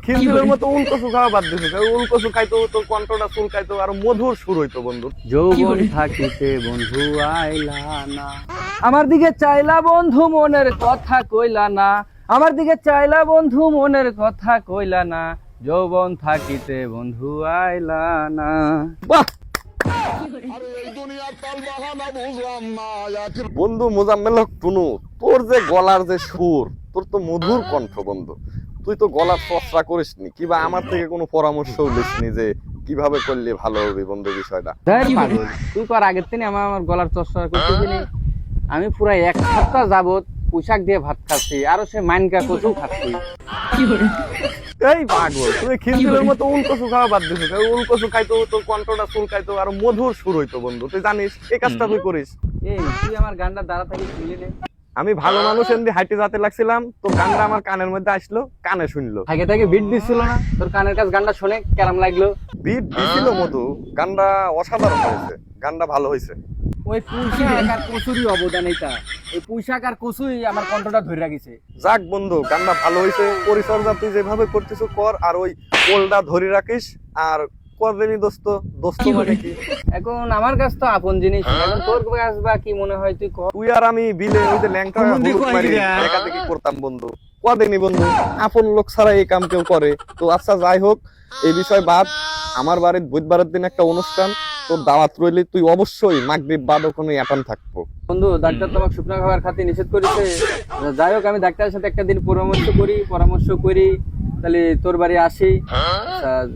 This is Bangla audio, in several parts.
খিলখিলের মতো উলকচু খাওয়া বাদ দিছিস। উলকচু খাইতো, তোর কণ্ঠটা চুল খাইতো, আর মধুর সুর হইতো বন্ধু। যৌবন থাকিতে বন্ধু আইলা না, আমার দিকে চাইলা বন্ধু মনের কথা কইলা না, আমার দিকে চাইলা বন্ধু মনের কথা কইলা না, যৌবন থাকিতে বন্ধু আইলা না। বাহ বন্ধু মোজাম্মেল হক টুনু, তোর যে গলার যে সুর, তোর তো মধুর কণ্ঠ বন্ধু। তুই তো গলার চর্চা করিসনি, কিবা আমার থেকে কোনো পরামর্শও লিসনি যে কিভাবে করলে ভালো হবে বন্ধু বিষয়টা? ধ্যার পাগল, তুই কর আগের দিন আমার গলার চর্চা করতেছিলি। আমি পুরা এক সপ্তাহ যাবত পোশাক দিয়ে ভাত খাচ্ছি, আরো সে মাইনকা কচু খাচ্ছি। এই পাগল, তুই খিলখিলের মতো উলকচু খাওয়া বাদ দিছিস। উলকচু খাইতো, তোর কণ্ঠটা চুল খাইতো, আর মধুর সুর হইতো বন্ধু। তুই জানিস এই কাজটা তুই করিস? এই তুই আমার গানটা দাঁড়া থাকি শুনলি রে? আমি ভালো মানুষ এমনি হাইটে যেতে লাগছিলাম, তো গানটা আমার কানের মধ্যে আসলো, কানে শুনলো। আগে থেকে বিট দিছিল না তোর কানের কাছে, গানটা শুনে কেমন লাগলো? বিট দিছিল মধু, গানটা অসাধারণ হয়েছে, গানটা ভালো হয়েছে। ওই পুঁইশাক আর কচুরি অবদান এইটা, এই পুঁইশাক আর কচুই আমার কণ্ঠটা ধরে রাখিছে। যাক বন্ধু, গানটা ভালো হয়েছে। পরিচর্যা তুই যেভাবে করতেছ কর, আর ওই পোলটা ধরে রাখিস। আর করবেনি দোস্ত, দোস্ত মানে কি? এখন আমার কাছ তো আপন জিনিস, এখন তোর কাছ বা কি মনে হয় তুই কর। তুই আর আমি বিলে ওই যে ল্যাংটা দেখাদেখি করতাম বন্ধু, কদিনই বন্ধু। আপন লোক ছাড়া এই কাম কেউ করে? তো আচ্ছা যাই হোক, এই বিষয় বাদ। আমার বাড়ির বুধবারের দিন একটা অনুষ্ঠান, তোর দাওয়াত রইলে তুই অবশ্যই মাগরিব বাদ ওখানে অ্যাটেন্ড থাকবো। বন্ধু, ডাক্তার তোমাকে শুকনো খাবার খাতে নিষেধ করেছে। যাই হোক, আমি ডাক্তারের সাথে একটা দিন পরামর্শ করি, তাহলে তোর বাড়ি আসি।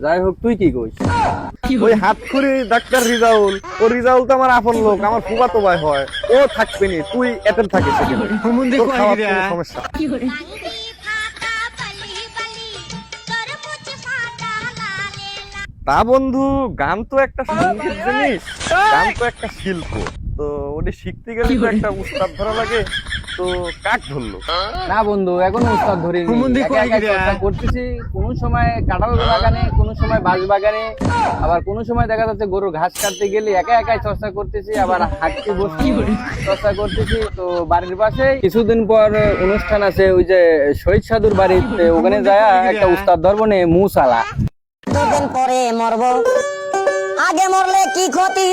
যাই হোক, তুই কি কইস? ওই হাতখড়ি ডাক্তার রিজাউল, ও রিজাউল তো আমার আপন লোক, আমার ফুফাতো ভাই হয়। ও থাকবে নি, তুই অ্যাটেন্ড থাকিস সেখানে। তোর খাওয়ার কোনো সমস্যা না। তা বন্ধু, গান তো একটা সঙ্গীত জিনিস, গান তো একটা শিল্প। তো ওটা শিখতে গেলে তো একটা উস্তাদ ধরা লাগে। তো কাক ধরলো? না বন্ধু, এখনো উস্তাদ ধরিনি, একা একা চর্চা করতেছি। কোন সময় কাঁঠাল বাগানে, কোন সময় বাঁশ বাগানে, আবার কোন সময় দেখা যাচ্ছে গরুর ঘাস কাটতে গেলে একা একাই চর্চা করতেছি, আবার হাঁটতে বসতে চর্চা করতেছি। তো বাড়ির পাশে কিছুদিন পর অনুষ্ঠান আছে, ওই যে শহীদ সাধুর বাড়িতে, ওখানে যায় একটা উস্তাদ ধরবো নে মুসালা। দুদিন পরে মরবো, আগে মরলে কি ক্ষতি?